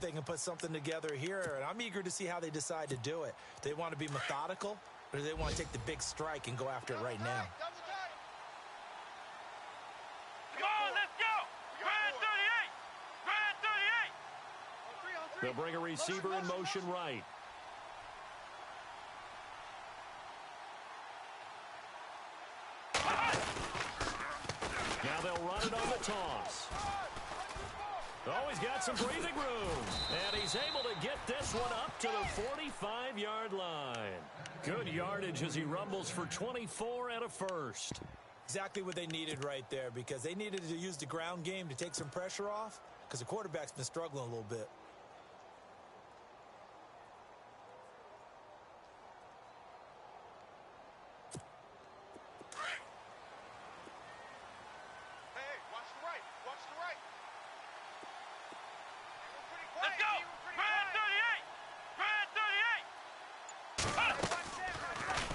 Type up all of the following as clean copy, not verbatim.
they can put something together here, and I'm eager to see how they decide to do it. Do they want to be methodical, or do they want to take the big strike and go after it right now? Come on, let's go! Grind 38! Grind 38! They'll bring a receiver in motion right. Now they'll run it on the toss. Oh, he's got some breathing room. And he's able to get this one up to the 45-yard line. Good yardage as he rumbles for 24 and a first. Exactly what they needed right there, because they needed to use the ground game to take some pressure off, because the quarterback's been struggling a little bit. Let's go! Grind 38! Grind 38!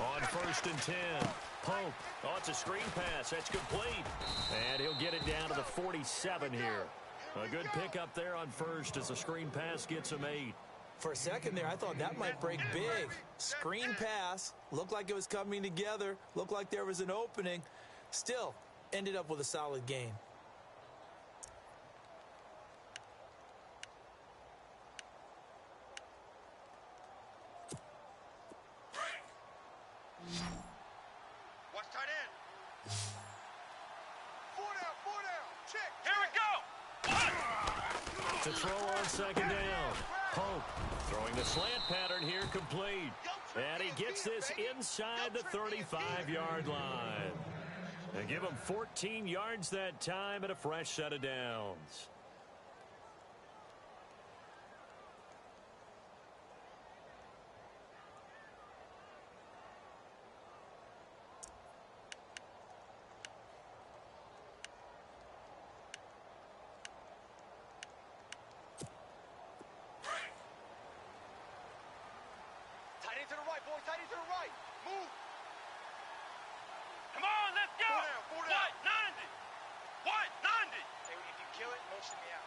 On 1st and 10, Pope. Oh, it's a screen pass. That's complete. And he'll get it down to the 47 here. A good pickup there on first as the screen pass gets him 8. For a second there, I thought that might break big. Screen pass. Looked like it was coming together. Looked like there was an opening. Still, ended up with a solid gain. Watch tight end. 4 down. Check. Here we go. To throw on 2nd down. Pope throwing the slant pattern here complete. And he gets this inside the 35-yard line. They give him 14 yards that time and a fresh set of downs. Tight end to the right, boys. Tight end to the right. Move. Come on, let's go. 4 down. What? 90. What? 90. Hey, if you kill it, motion me out.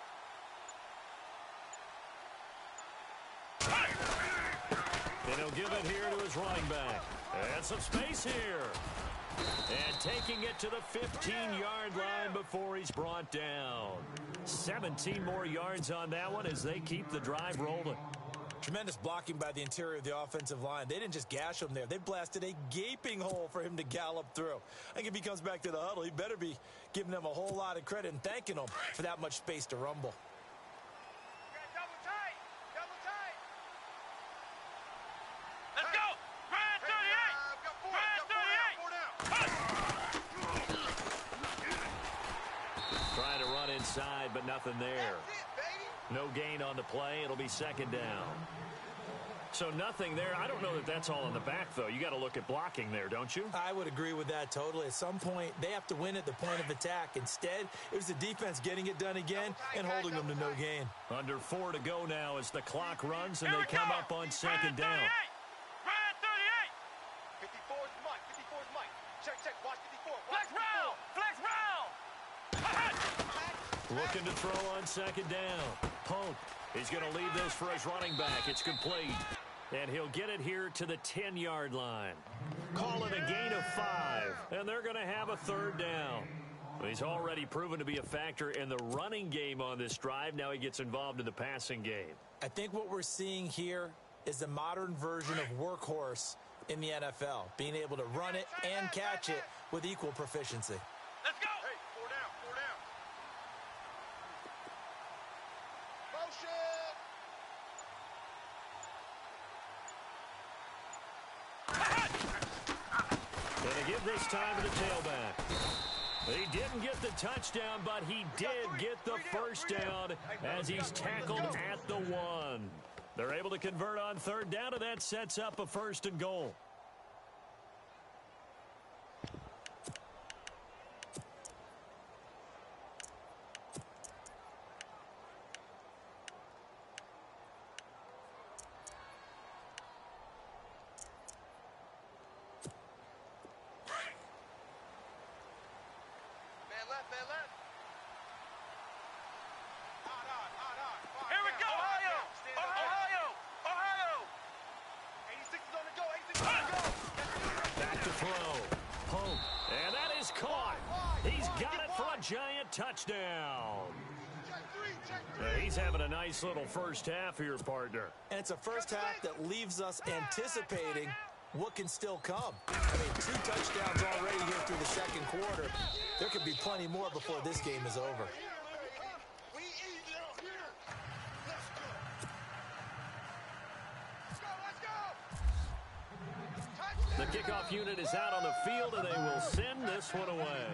And he'll give it here to his running back. And some space here. And taking it to the 15-yard line before he's brought down. 17 more yards on that one as they keep the drive rolling. Tremendous blocking by the interior of the offensive line. They didn't just gash him there. They blasted a gaping hole for him to gallop through. I think if he comes back to the huddle, he better be giving them a whole lot of credit and thanking them for that much space to rumble. Double tight. Let's go. Grind 38. Grind 38. Trying to run inside, but nothing there. No gain on the play. It'll be 2nd down. So nothing there. I don't know that that's all in the back, though. You got to look at blocking there, don't you? I would agree with that totally. At some point, they have to win at the point of attack. Instead, it was the defense getting it done again and holding them to no gain. Under 4 to go now as the clock runs and they come up on 2nd down. Grind 38. 54's Mike. Check. Watch 54. Flex round. Looking to throw on 2nd down. Pope. He's going to leave this for his running back. It's complete. And he'll get it here to the 10-yard line. Call it a gain of 5. And they're going to have a 3rd down. He's already proven to be a factor in the running game on this drive. Now he gets involved in the passing game. I think what we're seeing here is the modern version of workhorse in the NFL, being able to run it and catch it with equal proficiency. Let's go. Hey, 4 down. Motion. Gonna give this time to the tailback. He didn't get the touchdown, but he did get the first down as he's tackled at the 1. They're able to convert on 3rd down, and that sets up a 1st and goal. Here we go. Ohio. throw. Pope. And that is caught. He's got it for a giant touchdown. He's having a nice little first half here, partner. And it's a first half that leaves us anticipating what can still come. I mean, 2 touchdowns already here through the second quarter. There could be plenty more before this game is over. The kickoff unit is out on the field, and they will send this one away.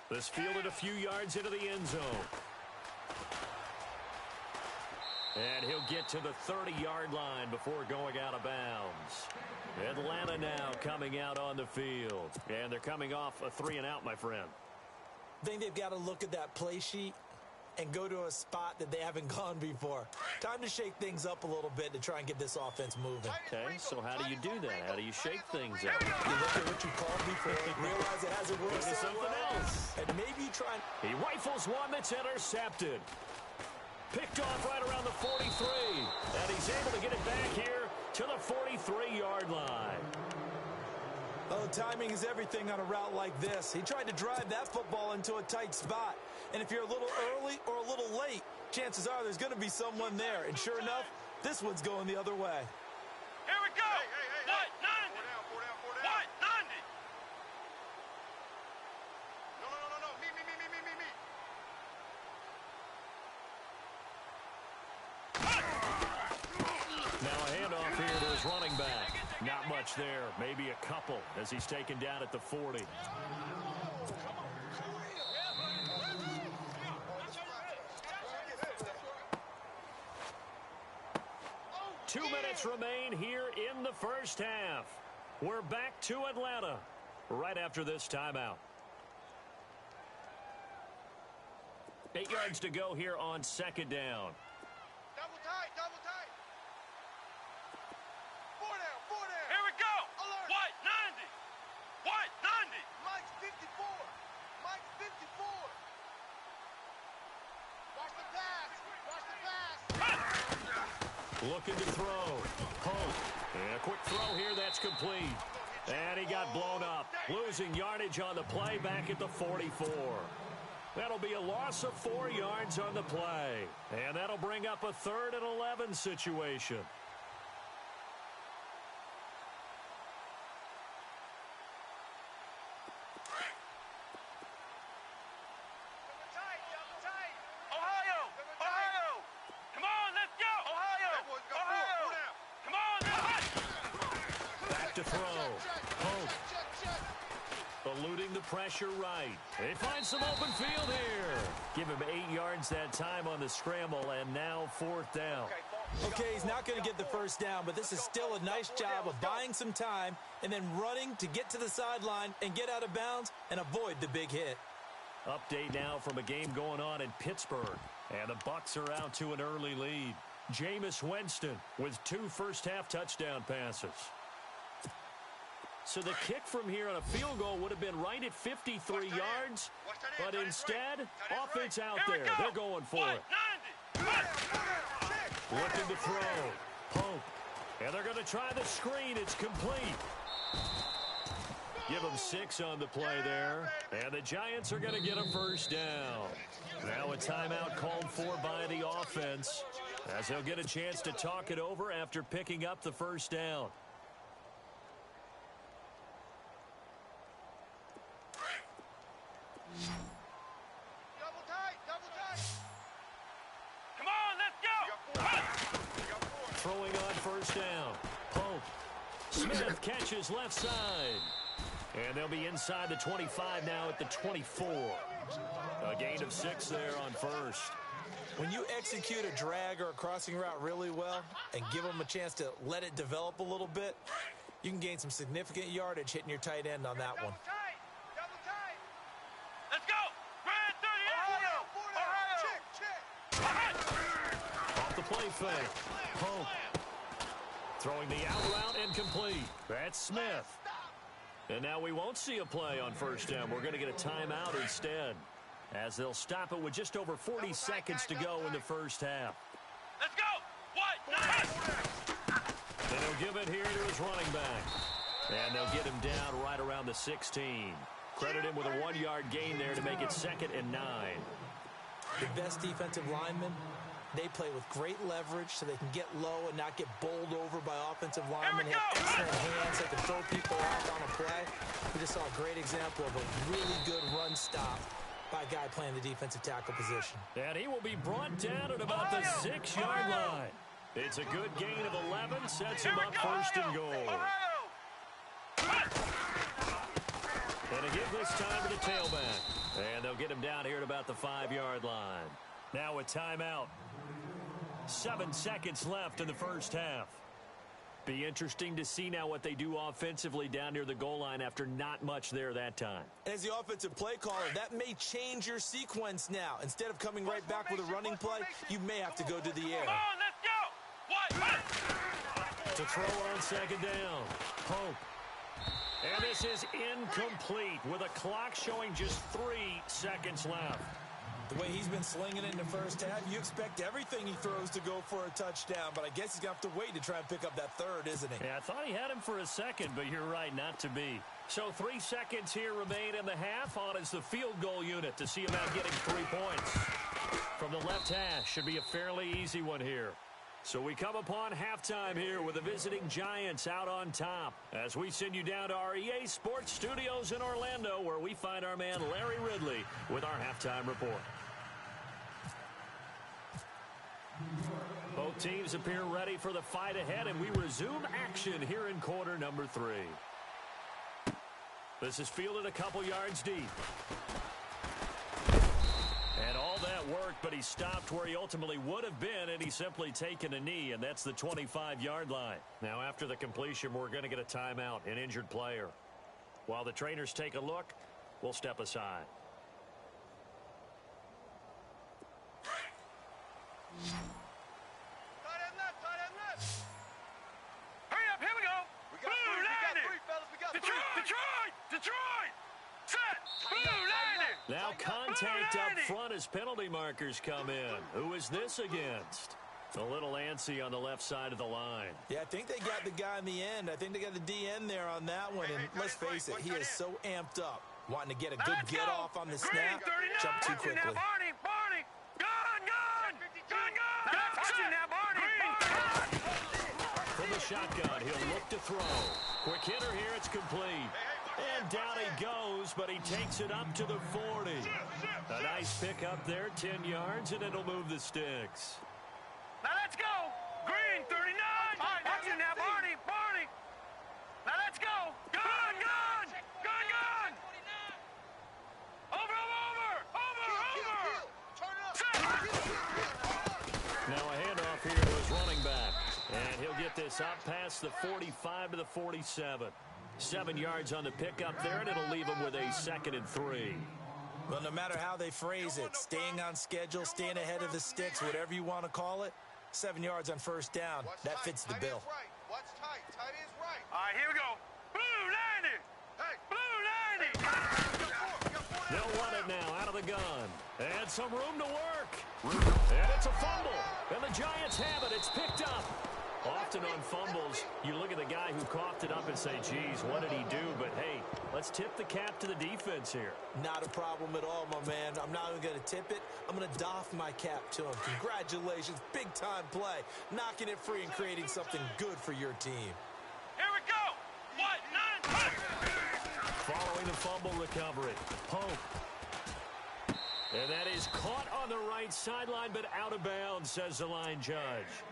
This fielded a few yards into the end zone. And he'll get to the 30-yard line before going out of bounds. Atlanta now coming out on the field. And they're coming off a 3-and-out, my friend. I think they've got to look at that play sheet and go to a spot that they haven't gone before. Time to shake things up a little bit to try and get this offense moving. Okay, so how do you do that? How do you shake things up? You look at what you called before, realize it hasn't worked Go to something else. And maybe you try and... He rifles one that's intercepted. Picked off right around the 43. And he's able to get it back here to the 43-yard line. Oh, timing is everything on a route like this. He tried to drive that football into a tight spot. And if you're a little early or a little late, chances are there's going to be someone there. And sure enough, this one's going the other way. Here we go. What? 90. What? 90. No. Me. Now a handoff here to his running back. Not much there. Maybe a couple as he's taken down at the 40. 2 minutes remain here in the first half. We're back to Atlanta right after this timeout. 8 yards to go here on second down. Double tight. 4 down. Here we go. Alert. What? 90. What? 90. Mike's 54. Watch the pass. Looking to throw. Pope. And a quick throw here that's complete. And he got blown up. Losing yardage on the play back at the 44. That'll be a loss of 4 yards on the play. And that'll bring up a 3rd and 11 situation. Ohio. Come on, let's go. Ohio. Come on, Back to throw. Pope. Eluding the pressure right. They find some open field here. Give him 8 yards that time on the scramble, and now 4th down. Okay, he's not going to get the first down, but this is still a nice job of buying some time and then running to get to the sideline and get out of bounds and avoid the big hit. Update now from a game going on in Pittsburgh. And the Bucs are out to an early lead. Jameis Winston with 2 first-half touchdown passes. So the kick from here on a field goal would have been right at 53 yards. But instead, offense out there. They're going for it. Looking to throw. Pope. And they're going to try the screen. It's complete. Give them 6 on the play there. And the Giants are going to get a first down. Now a timeout called for by the offense, as they'll get a chance to talk it over after picking up the first down. Double tight. Come on, let's go. Throwing on first down. Pope. Smith catches left side. And they'll be inside the 25 now at the 24. A gain of 6 there on first. When you execute a drag or a crossing route really well and give them a chance to let it develop a little bit, you can gain some significant yardage hitting your tight end on that one. Double tight. Let's go. Grand 38. Ohio. Off the play fake. Pope. Throwing the out route incomplete. That's Smith. And now we won't see a play on first down. We're going to get a timeout instead, as they'll stop it with just over 40 seconds to go in the first half. Let's go. What? And he'll give it here to his running back. And they'll get him down right around the 16. Credit him with a 1-yard gain there to make it 2nd and 9. The best defensive linemen, they play with great leverage so they can get low and not get bowled over by offensive linemen. They have excellent hands. They can throw people off on a play. We just saw a great example of a really good run stop by a guy playing the defensive tackle position. And he will be brought down at about the 6-yard line. It's a good gain of 11, sets him up 1st and goal. And they give this time to the tailback. And they'll get him down here at about the 5-yard line. Now a timeout. 7 seconds left in the first half. Be interesting to see now what they do offensively down near the goal line after not much there that time. As the offensive play caller, that may change your sequence now. Instead of coming right back with a running play, you may have to go to the air. Come on, let's go. What? To throw on 2nd down. Pope. And this is incomplete with a clock showing just 3 seconds left. The way he's been slinging it in the first half, you expect everything he throws to go for a touchdown, but I guess he's going to have to wait to try and pick up that 3rd, isn't he? Yeah, I thought he had him for a second, but you're right, not to be. So 3 seconds here remain in the half. On is the field goal unit to see about getting 3 points. From the left hash, should be a fairly easy one here. So we come upon halftime here with the visiting Giants out on top as we send you down to our EA Sports Studios in Orlando where we find our man Larry Ridley with our halftime report. Both teams appear ready for the fight ahead, and we resume action here in quarter number 3. This is fielded a couple yards deep. And all that worked, but he stopped where he ultimately would have been, and he's simply taken a knee, and that's the 25-yard line. Now, after the completion, we're going to get a timeout, an injured player. While the trainers take a look, we'll step aside. Hurry up, here we go. Blue landing. Detroit. Set. Blue landing. Now contact up front as penalty markers come in. Who is this against? A little antsy on the left side of the line. Yeah, I think they got the guy in the end. I think they got the DN there on that one. And let's face it, he is so amped up, wanting to get a good get-off on the snap, jump too quickly. Barney. From the shotgun, he'll look to throw. Quick hitter here, it's complete. And down he goes, but he takes it up to the 40. A nice pick up there, 10 yards, and it'll move the sticks. Now let's go. Green, 39. Watch it now, Barney. Now let's go. Gun. Over. Now a handoff here to his running back. And he'll get this up past the 45 to the 47. 7 yards on the pickup there, and it'll leave him with a 2nd and 3. Well, no matter how they phrase it, staying on schedule, staying ahead of the sticks, whatever you want to call it, 7 yards on 1st down. That fits the bill. What's tight? Tight is right. All right, here we go. Blue landing. Hey, blue landing. They'll run it now out of the gun. And some room to work. And it's a fumble. And the Giants have it. It's picked up. Often on fumbles, you look at the guy who coughed it up and say, geez, what did he do? But, hey, let's tip the cap to the defense here. Not a problem at all, my man. I'm not even going to tip it. I'm going to doff my cap to him. Congratulations. Big-time play. Knocking it free and creating something good for your team. Here we go. What? 9. Following the fumble recovery, Pope. And that is caught on the right sideline, but out of bounds, says the line judge.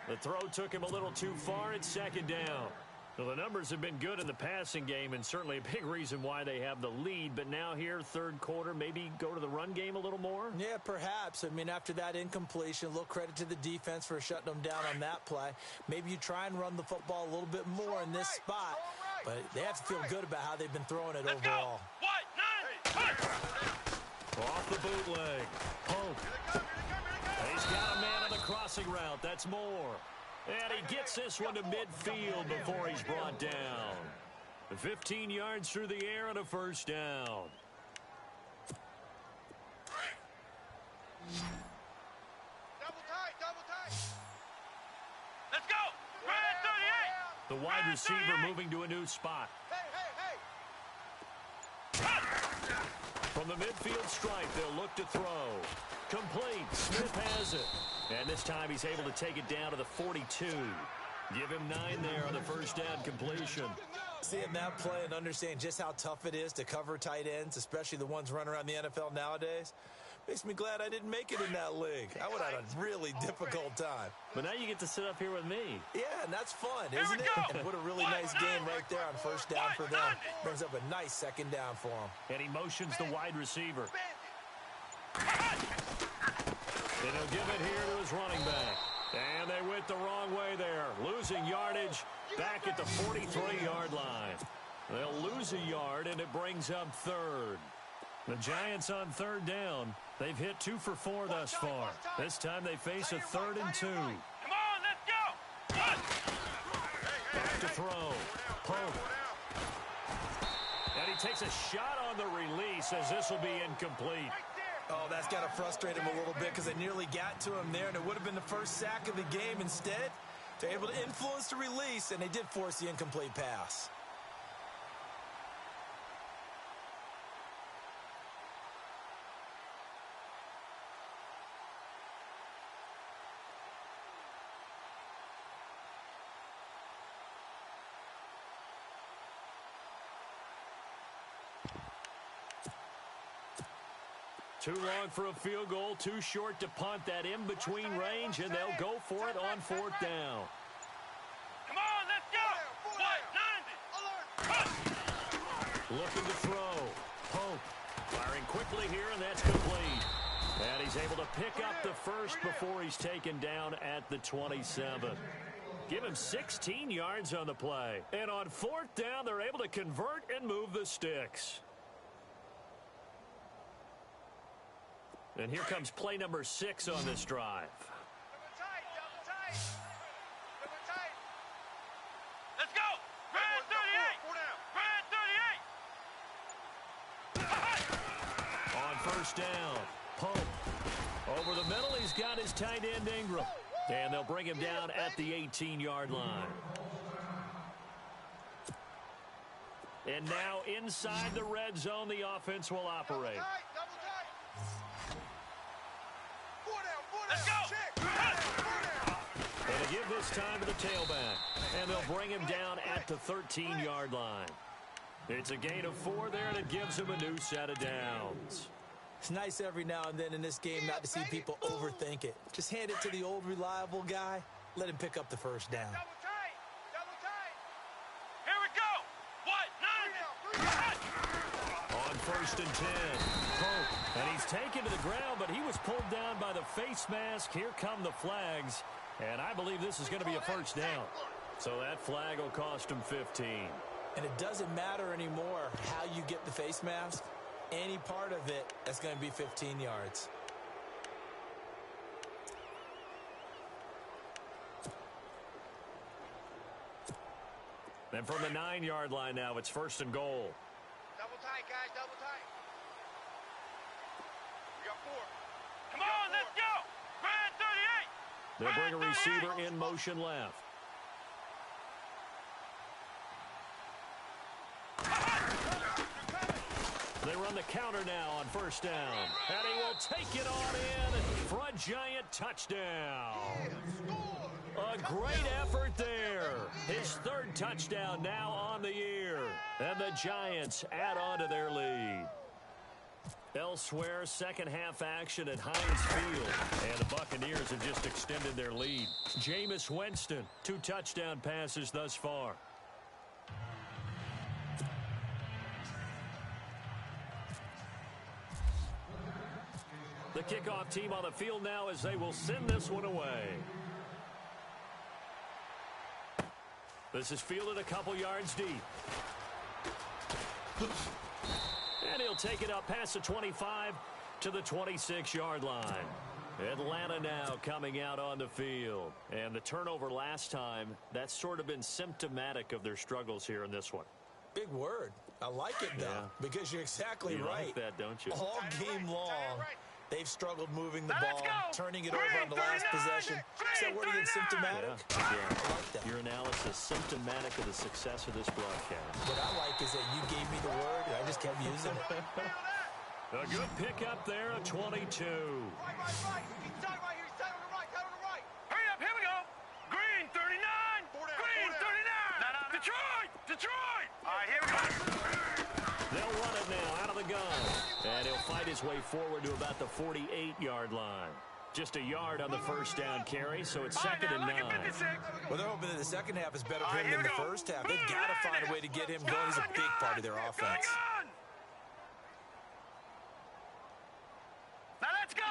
The throw took him a little too far at 2nd down. Well, the numbers have been good in the passing game, and certainly a big reason why they have the lead. But now here, 3rd quarter, maybe go to the run game a little more? Yeah, perhaps. I mean, after that incompletion, a little credit to the defense for shutting them down on that play. Maybe you try and run the football a little bit more in this spot. But they have to feel good about how they've been throwing it overall. What? 9. Off the bootleg. Pope. He's got a man on the crossing route. That's more. And he gets this one to midfield before he's brought down. 15 yards through the air and a 1st down. Double tight. Let's go. Red 38. The wide receiver moving to a new spot. From the midfield stripe, they'll look to throw. Complete. Smith has it. And this time he's able to take it down to the 42. Give him 9 there on the first down completion. Seeing that play and understanding just how tough it is to cover tight ends, especially the ones running around the NFL nowadays, makes me glad I didn't make it in that league. I would have had a really difficult time. But now you get to sit up here with me. Yeah, and that's fun, isn't it? And what a really nice game right there on first down for them. Brings up a nice second down for them. And he motions the wide receiver. And he'll give it here to his running back. And they went the wrong way there. Losing yardage back at the 43-yard line. They'll lose a yard, and it brings up third. The Giants on third down. They've hit 2 for 4 thus far. This time they face a 3rd and 2. Come on, let's go. Back to throw. Pope. And he takes a shot on the release as this will be incomplete. Oh, that's got to frustrate him a little bit because they nearly got to him there, and it would have been the first sack of the game. Instead, they're able to influence the release, and they did force the incomplete pass. Too long for a field goal, too short to punt that in-between range, and they'll go for it on 4th down. Come on, let's go. Looking to throw. Pope firing quickly here, and that's complete. And he's able to pick up the first before he's taken down at the 27. Give him 16 yards on the play. And on 4th down, they're able to convert and move the sticks. And here comes play number 6 on this drive. Let's go. Red 38. Red 38. On first down, Pope. Over the middle, he's got his tight end Ingram. And they'll bring him down at the 18-yard line. And now inside the red zone, the offense will operate. Let's go. And they give this time to the tailback. And they'll bring him down at the 13-yard line. It's a gain of 4 there, and it gives him a new set of downs. It's nice every now and then in this game not to see people overthink it. Just hand it to the old reliable guy. Let him pick up the first down. Double tight. Here we go. What? 9. On 1st and 10, Pope. And he's taken to the ground, but he was pulled down by the face mask. Here come the flags. And I believe this is going to be a first down. So that flag will cost him 15. And it doesn't matter anymore how you get the face mask. Any part of it, that's going to be 15 yards. And from the 9-yard line now, it's 1st and goal. Double tight, guys. Double tight. We got 4. Come on, let's go. Red 38. They'll bring a receiver in motion left. They run the counter now on 1st down. And he will take it on in for a giant touchdown. A great effort there. His 3rd touchdown now on the year. And the Giants add on to their lead. Elsewhere, second half action at Heinz Field. And the Buccaneers have just extended their lead. Jameis Winston, 2 touchdown passes thus far. The kickoff team on the field now as they will send this one away. This is fielded a couple yards deep. And he'll take it up past the 25 to the 26-yard line. Atlanta now coming out on the field. And the turnover last time, that's sort of been symptomatic of their struggles here in this one. Big word. I like it, though, because you're exactly you right. Like that, don't you? All game long, They've struggled moving the ball, turning it over on the last possession. Is that word again, symptomatic? Yeah. I like that. Your analysis symptomatic of the success of this broadcast. What I like is that you gave me the word, and I just kept using it. A good pickup there, a 22. Right. He's tight right here. He's tight on the right. Hurry up. Here we go. Green, 39. Green, 39. Detroit. All right, here we go. They'll run it now out of the gun. And he'll fight his way forward to about the 48-yard line. Just a yard on the first down carry, so it's second and 9. Well, they're hoping that the second half is better for him than the first half. They've got to find a way to get him going. He's a big part of their offense. Now let's go.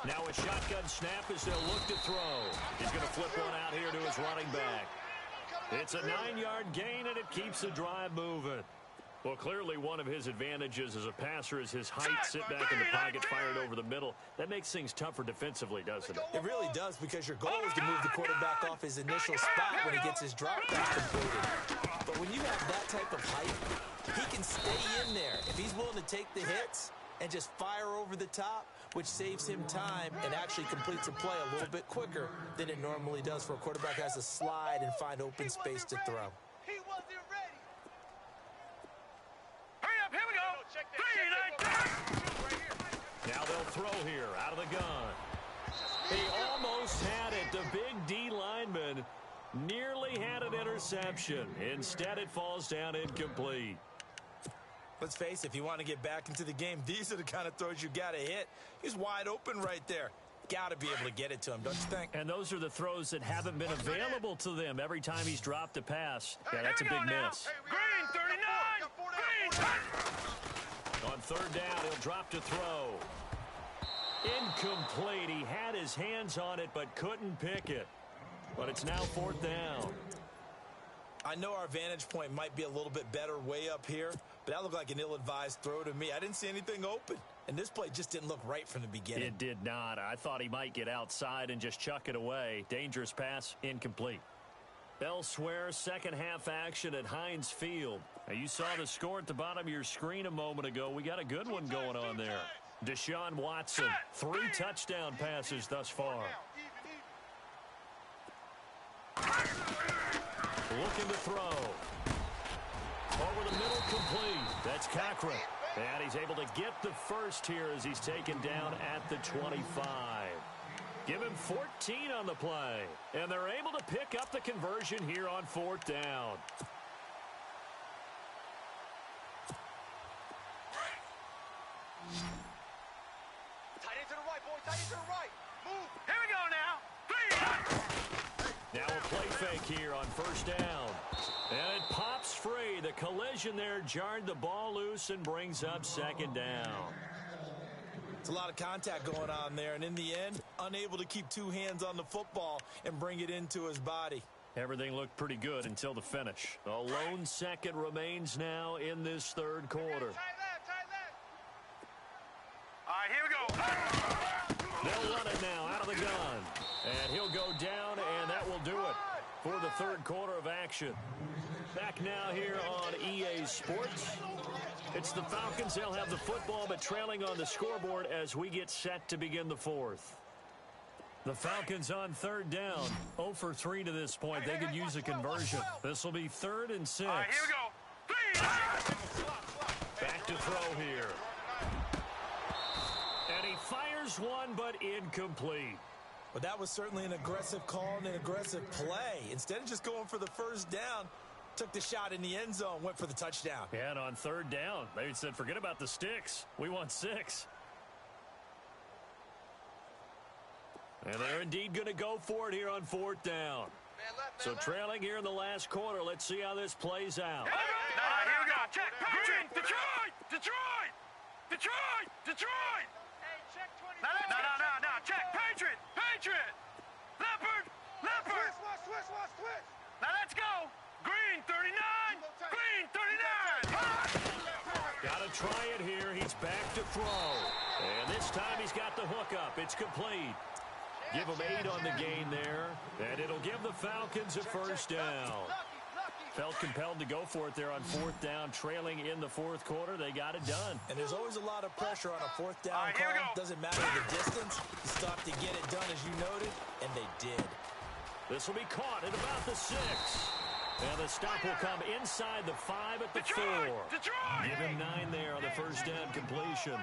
Now a shotgun snap as they'll look to throw. He's going to flip one out here to his running back. It's a 9-yard gain, and it keeps the drive moving. Well, clearly one of his advantages as a passer is his height. Sit back in the pocket, fired over the middle. That makes things tougher defensively, doesn't it? It really does, because your goal is to move the quarterback off his initial spot when he gets his drop back completed. But when you have that type of height, he can stay in there. If he's willing to take the hits and just fire over the top, which saves him time and actually completes a play a little bit quicker than it normally does for a quarterback who has to slide and find open space to throw. He wasn't ready. Hurry up, here we go. 3, 9, 10. Now they'll throw here out of the gun. He almost had it. The big D lineman nearly had an interception. Instead, it falls down incomplete. Let's face it, if you want to get back into the game, these are the kind of throws you got to hit. He's wide open right there. Got to be able to get it to him, don't you think? And those are the throws that haven't been available to them every time he's dropped a pass. Yeah, that's a big miss. Green, 39. Green. On third down, he'll drop to throw. Incomplete. He had his hands on it but couldn't pick it. But it's now fourth down. I know our vantage point might be a little bit better way up here, but that looked like an ill-advised throw to me. I didn't see anything open, and this play just didn't look right from the beginning. It did not. I thought he might get outside and just chuck it away. Dangerous pass, incomplete. Elsewhere, second half action at Heinz Field. Now, you saw the score at the bottom of your screen a moment ago. We got a good one going on there. Deshaun Watson, 3 touchdown passes thus far. Looking to throw. Over the middle, complete. That's Cochran. And he's able to get the first here as he's taken down at the 25. Give him 14 on the play. And they're able to pick up the conversion here on fourth down. Tight end to the right, boy. Tight end to the right. Move. Here we go now. 3. Now a play fake here on first down. And it pops free. The collision there jarred the ball loose and brings up second down. It's a lot of contact going on there, and in the end, unable to keep 2 hands on the football and bring it into his body. Everything looked pretty good until the finish. A lone second remains now in this third quarter. Tight left. All right, here we go. They'll run it now out of the gun. And he'll go down, and that will do it for the third quarter of action. Back now here on EA Sports. It's the Falcons. They'll have the football, but trailing on the scoreboard as we get set to begin the fourth. The Falcons on third down. 0 for 3 to this point. They could use a conversion. This will be 3rd and 6. All right, here we go. 3. Back to throw here. And he fires one, but incomplete. But that was certainly an aggressive call and an aggressive play. Instead of just going for the first down, took the shot in the end zone, went for the touchdown. Yeah, and on third down, they said, forget about the sticks. We want 6. And they're indeed going to go for it here on fourth down. So trailing here in the last quarter, let's see how this plays out. All right, here we go. Check. Patriot. Detroit. Hey, check 20. No. Check. Patriot. Leopard. Switch. Now let's go. Green 39. Got to try it here. He's back to throw. And this time he's got the hook up. It's complete. Give him 8 on the gain there. And it'll give the Falcons a first down. Felt compelled to go for it there on fourth down, trailing in the fourth quarter. They got it done. And there's always a lot of pressure on a fourth down call. Doesn't matter the distance. You stop to get it done, as you noted, and they did. This will be caught at about the 6. And the stop will come inside the 5 at the 4. Give him 9 there on the first down completion.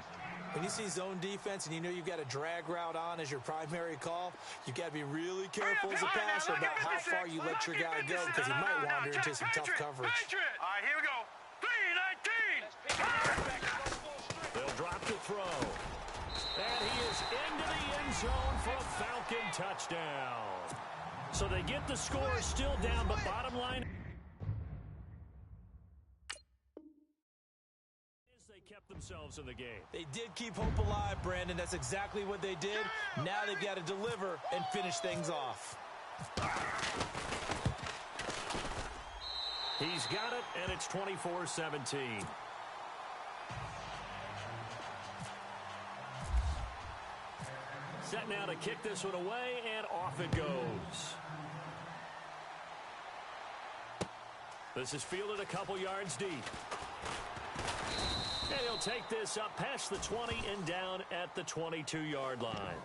When you see zone defense and you know you've got a drag route on as your primary call, you've got to be really careful as a passer about how far you let your guy go because he might wander into some tough coverage. All right, here we go. 3-19. They'll drop the throw. And he is into the end zone for a Falcon touchdown. So they get the score still down, but bottom line is they kept themselves in the game. They did keep hope alive, Brandon. That's exactly what they did. Now they've got to deliver and finish things off. He's got it, and it's 24-17. Set now to kick this one away, and off it goes. This is fielded a couple yards deep. And he'll take this up past the 20 and down at the 22-yard line.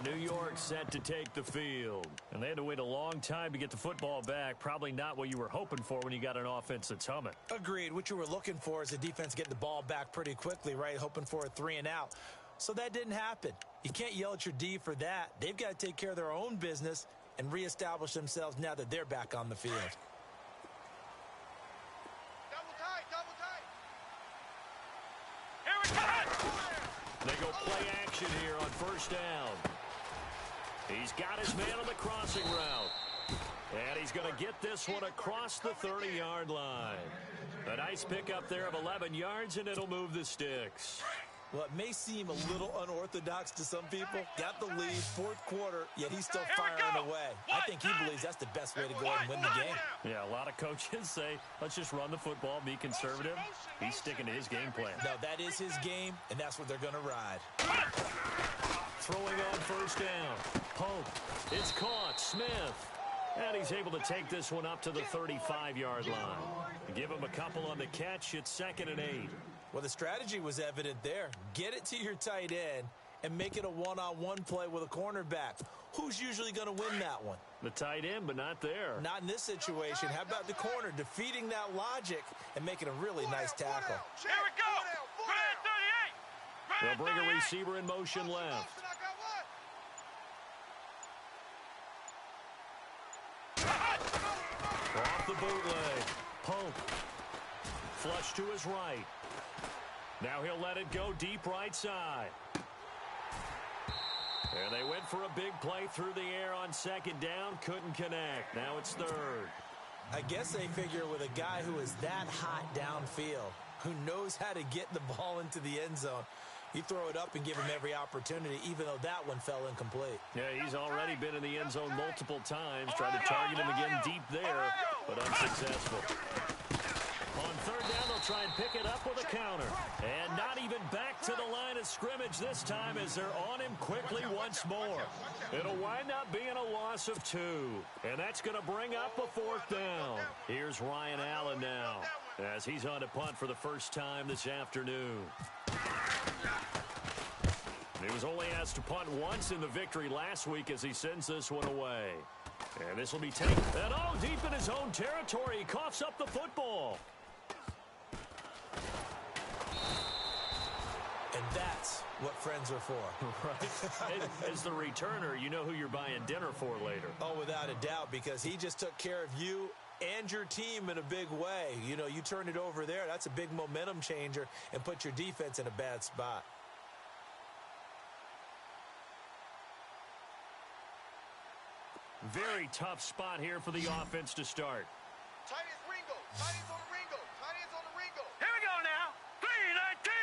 New York set to take the field. And they had to wait a long time to get the football back. Probably not what you were hoping for when you got an offense that's humming. Agreed. What you were looking for is the defense getting the ball back pretty quickly, right? Hoping for a 3 and out. So that didn't happen. You can't yell at your D for that. They've got to take care of their own business and reestablish themselves now that they're back on the field. They go play action here on first down. He's got his man on the crossing route. And he's going to get this one across the 30-yard line. A nice pickup there of 11 yards, and it'll move the sticks. Well, it may seem a little unorthodox to some people. Got the lead, fourth quarter, yet he's still firing away. I think he believes that's the best way to go ahead and win the game. Yeah, a lot of coaches say, let's just run the football, be conservative. He's sticking to his game plan. No, that is his game, and that's what they're going to ride. Throwing on first down. Pope. It's caught. Smith. And he's able to take this one up to the 35-yard line. Give him a couple on the catch. It's 2nd and 8. Well, the strategy was evident there. Get it to your tight end and make it a one-on-one play with a cornerback. Who's usually going to win that one? The tight end, but not there. Not in this situation. How about the corner defeating that logic and making a really nice tackle? Here we go. Grand 38. They'll bring a receiver in motion left. Off the bootleg. Pope. Flush to his right. Now he'll let it go deep right side. And they went for a big play through the air on 2nd down. Couldn't connect. Now it's 3rd. I guess they figure with a guy who is that hot downfield, who knows how to get the ball into the end zone, you throw it up and give him every opportunity, even though that one fell incomplete. Yeah, he's already been in the end zone multiple times. Tried to target him again deep there, but unsuccessful. On 3rd down, they'll try and pick it up with a counter. And not even back to the line of scrimmage this time as they're on him quickly once more. It'll wind up being a loss of 2. And that's going to bring up a 4th down. Here's Ryan Allen now as he's on to punt for the first time this afternoon. He was only asked to punt once in the victory last week as he sends this one away. And this will be taken. And deep in his own territory, he coughs up the football. And that's what friends are for. Right. As the returner, you know who you're buying dinner for later. Oh, without a doubt, because he just took care of you and your team in a big way. You know, you turn it over there, that's a big momentum changer and put your defense in a bad spot. Very tough spot here for the offense to start. Tight ends Ringo. Tight ends on the Ringo. Tight ends on the Ringo. Here we go now. 3-19.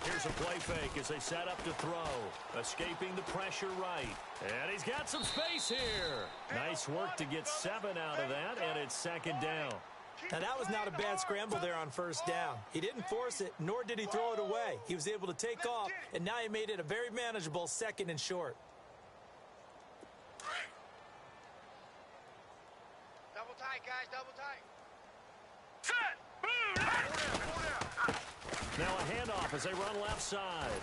Here's a play fake as they set up to throw. Escaping the pressure right. And he's got some space here. Nice work to get 7 out of that, and it's 2nd down. Now, that was not a bad scramble there on first down. He didn't force it, nor did he throw it away. He was able to take off, and now he made it a very manageable 2nd and short. Double tight. tight, guys. Double tight. Set. Now a handoff as they run left side.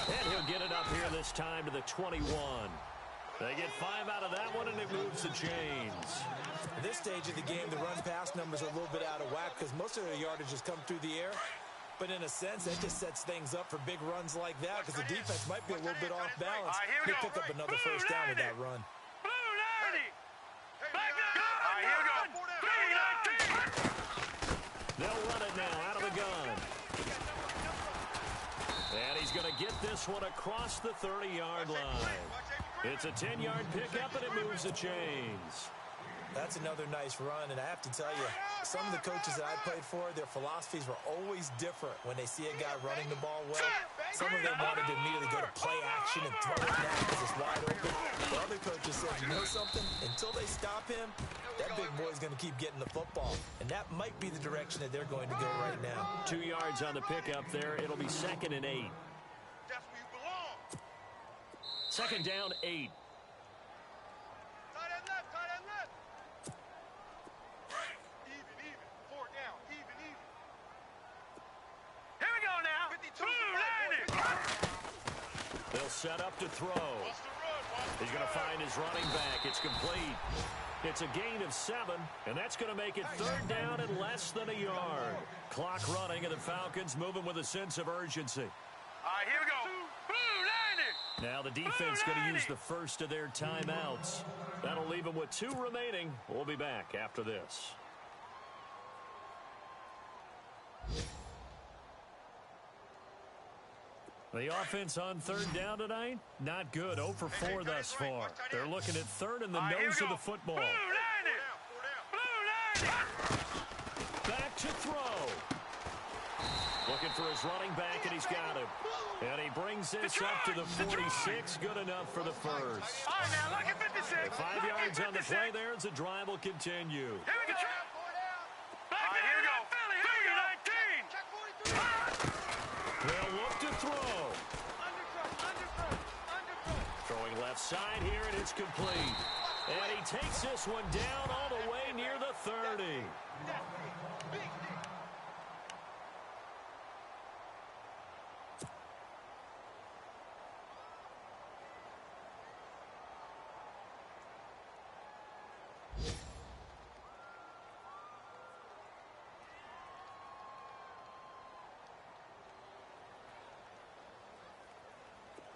And he'll get it up here this time to the 21. They get 5 out of that one, and it moves the chains. At this stage of the game, the run-pass numbers are a little bit out of whack because most of their yardage has come through the air. But in a sense, that just sets things up for big runs like that because the defense might be a little bit off balance. They pick up another first down with that run. Blue 90. Back up. All right, here we go. 319. They'll run it now out of the gun. And he's going to get this one across the 30-yard line. It's a 10-yard pickup, and it moves the chains. That's another nice run, and I have to tell you, some of the coaches that I played for, their philosophies were always different when they see a guy running the ball well. Some of them wanted to immediately go to play action and throw it now because it's wide open. The other coaches said, you know something? Until they stop him, that big boy's going to keep getting the football. And that might be the direction that they're going to go right now. 2 yards on the pickup there. It'll be 2nd and 8. That's where you belong. 2nd down, 8. Tight end left, tight end left. Even. 4 down, even. Here we go now. 52. They'll set up to throw. He's going to find his running back. It's complete. It's a gain of 7, and that's going to make it 3rd down and less than a yard. Clock running, and the Falcons moving with a sense of urgency. All right, here we go. Blue 90. Now the defense going to use the first of their timeouts. That'll leave them with 2 remaining. We'll be back after this. The offense on 3rd down tonight, not good. 0 for 4 thus far. They're looking at 3rd in the nose of the football. Back to throw. Looking for his running back, and he's got him. And he brings this up to the 46. Good enough for the first. All right, now, look at 56. 5 yards on the play there as the drive will continue. Here we go. All right, here we go. Philly, 19. They'll look to throw. Throwing left side here, and it's complete. And he takes this one down all the way near the 30.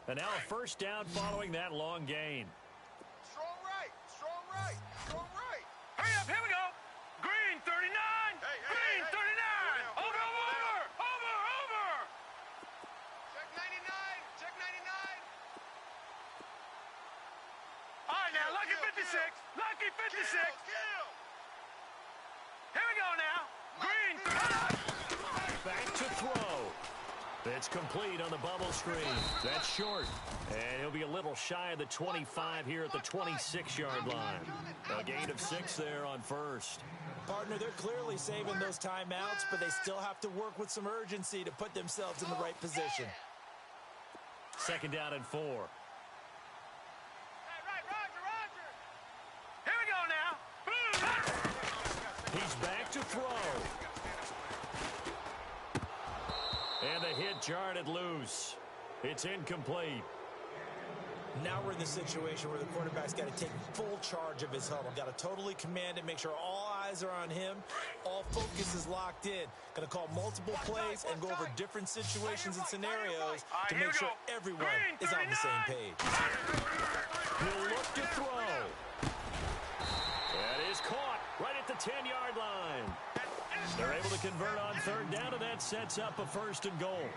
And now a first down following that long gain. Strong right. Hurry up, here we go. Green 39. Green 39. Over. Check 99. All right, now, lucky 56. Lucky 56. Here we go now. Green 39. Back to throw. It's complete on the bubble screen. That's short. And he'll be a little shy of the 25 here at the 26-yard line. A gain of 6 there on first. Partner, they're clearly saving those timeouts, but they still have to work with some urgency to put themselves in the right position. 2nd down and 4. Right, Roger. Here we go now. He's back to throw. And the hit jarred it loose. It's incomplete. Now we're in the situation where the quarterback's got to take full charge of his huddle. Got to totally command it, make sure all eyes are on him. All focus is locked in. Going to call multiple plays and go over different situations and scenarios to make sure everyone is on the same page. He'll look to throw. That is caught right at the 10-yard line. They're able to convert on 3rd down, and that sets up a 1st and goal.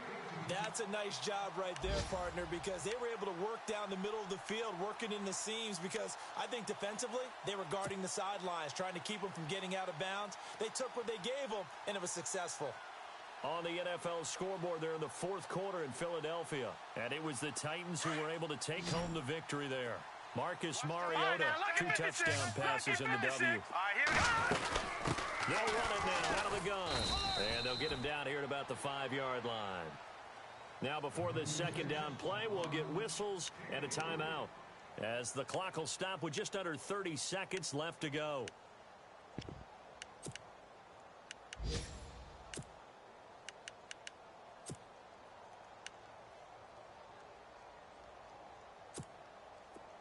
That's a nice job right there, partner, because they were able to work down the middle of the field, working in the seams, because I think defensively, they were guarding the sidelines, trying to keep them from getting out of bounds. They took what they gave them, and it was successful. On the NFL scoreboard there in the 4th quarter in Philadelphia, and it was the Titans who were able to take home the victory there. Marcus Mariota, 2 touchdown passes in the W. They'll run it now out of the gun. And they'll get him down here at about the 5-yard line. Now before this 2nd down play, we'll get whistles and a timeout, as the clock will stop with just under 30 seconds left to go.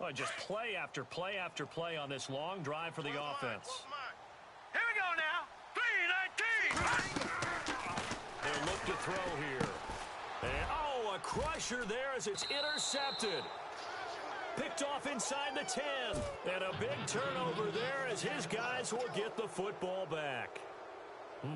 Well, just play after play after play on this long drive for the offense. Here we go now. 3:19. They'll look to throw here. And, oh, a crusher there as it's intercepted. Picked off inside the 10. And a big turnover there as his guys will get the football back.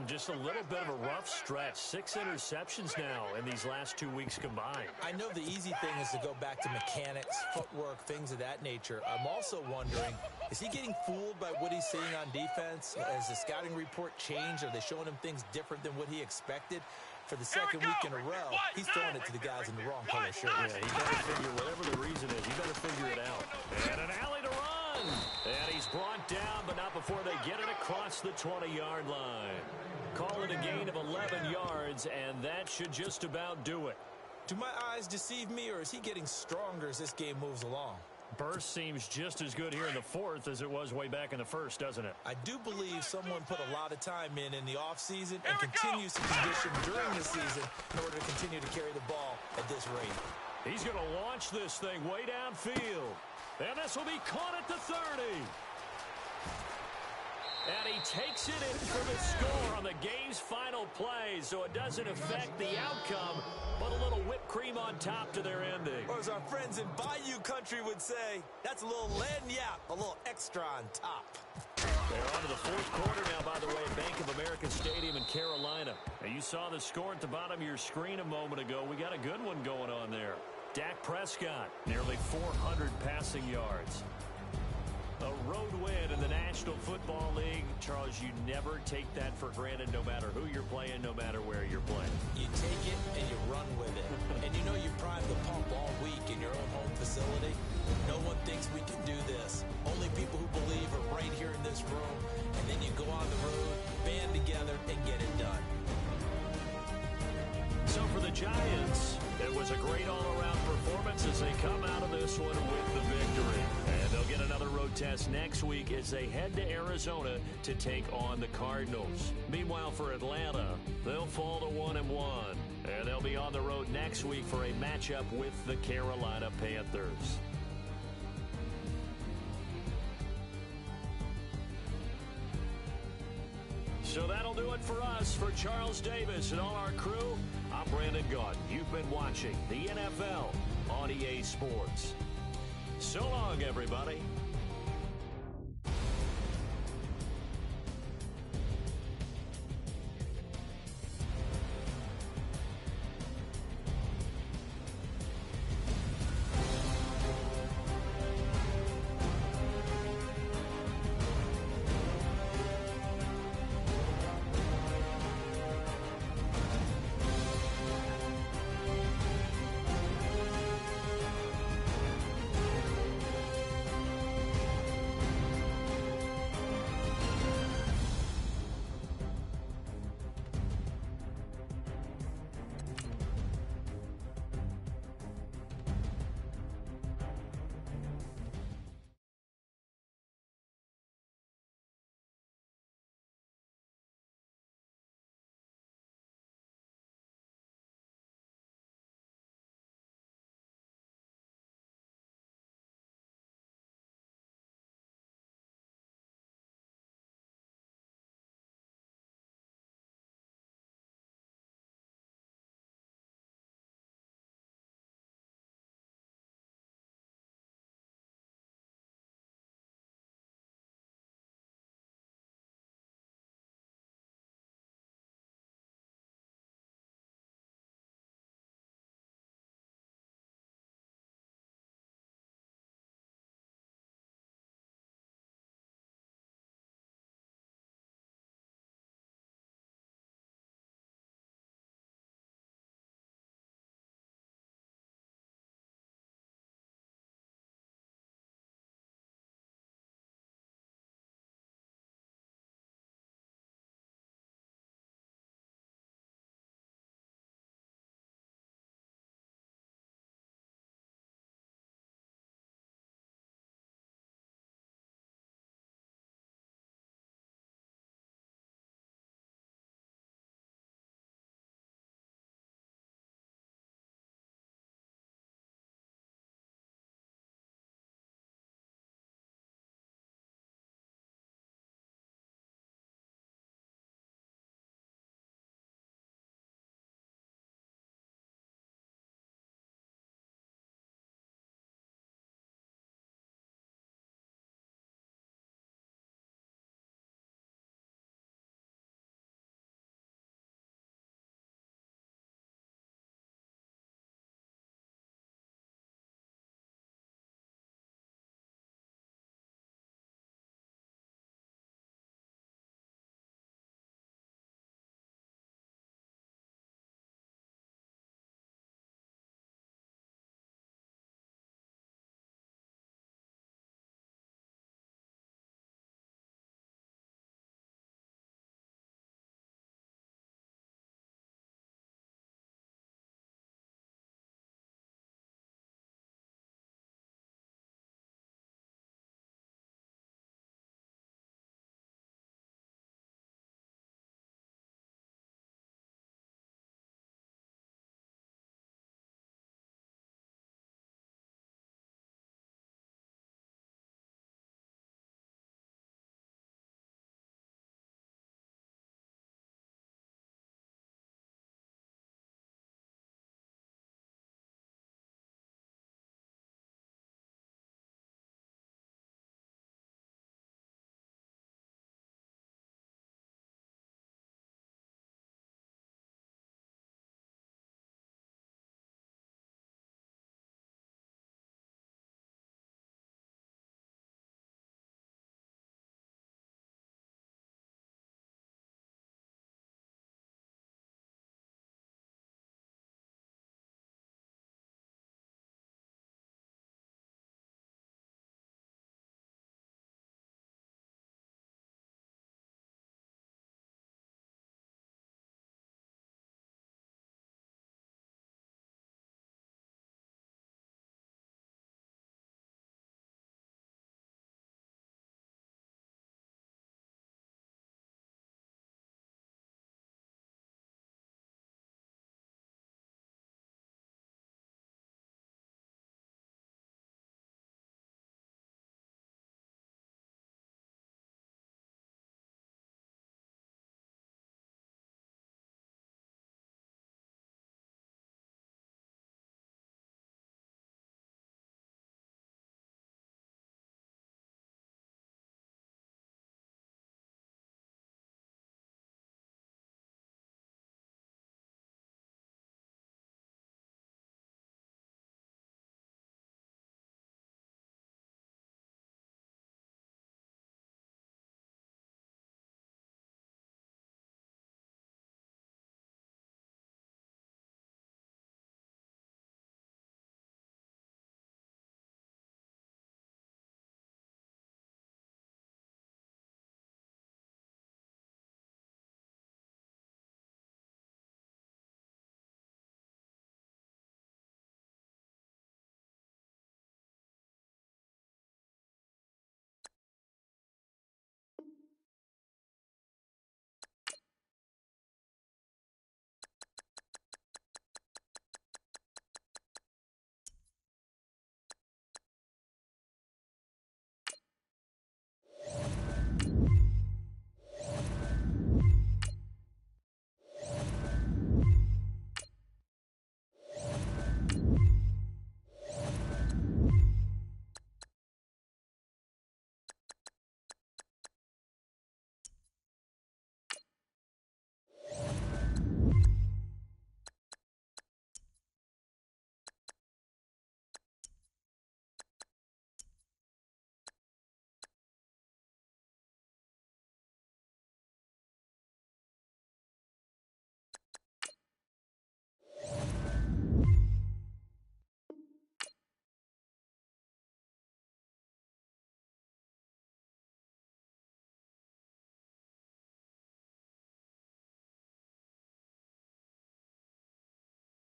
Just a little bit of a rough stretch. 6 interceptions now in these last 2 weeks combined. I know the easy thing is to go back to mechanics, footwork, things of that nature. I'm also wondering, is he getting fooled by what he's seeing on defense? Has the scouting report changed? Are they showing him things different than what he expected? For the second week in a row, he's throwing it to the guys in the wrong color shirt. Yeah, he better figure, whatever the reason is, he better figure it out. And an alley to run. And he's brought down, but not before they get it across the 20-yard line. Call it a gain of 11 yards, and that should just about do it. Do my eyes deceive me, or is he getting stronger as this game moves along? Burst seems just as good here in the fourth as it was way back in the first, doesn't it? I do believe someone put a lot of time in the offseason and continues to condition during the season in order to continue to carry the ball at this rate. He's going to launch this thing way downfield. And this will be caught at the 30. And he takes it in for the score on the game's final play, so it doesn't affect the outcome, but a little whipped cream on top to their ending. Or as our friends in Bayou Country would say, that's a little lagniappe, a little extra on top. They're on to the fourth quarter now, by the way, at Bank of America Stadium in Carolina. Now, you saw the score at the bottom of your screen a moment ago. We got a good one going on there. Dak Prescott, nearly 400 passing yards. A road win in the National Football League. Charles, you never take that for granted no matter who you're playing, no matter where you're playing. You take it and you run with it. And you know you primed the pump all week in your own home facility. No one thinks we can do this. Only people who believe are right here in this room. And then you go on the road, band together, and get it done. So for the Giants, it was a great all-around performance as they come out of this one with the victory. And they'll get another road test next week as they head to Arizona to take on the Cardinals. Meanwhile, for Atlanta, they'll fall to 1-1. And they'll be on the road next week for a matchup with the Carolina Panthers. So that'll do it for us. For Charles Davis and all our crew, I'm Brandon Gaudin. You've been watching the NFL on EA Sports. So long, everybody.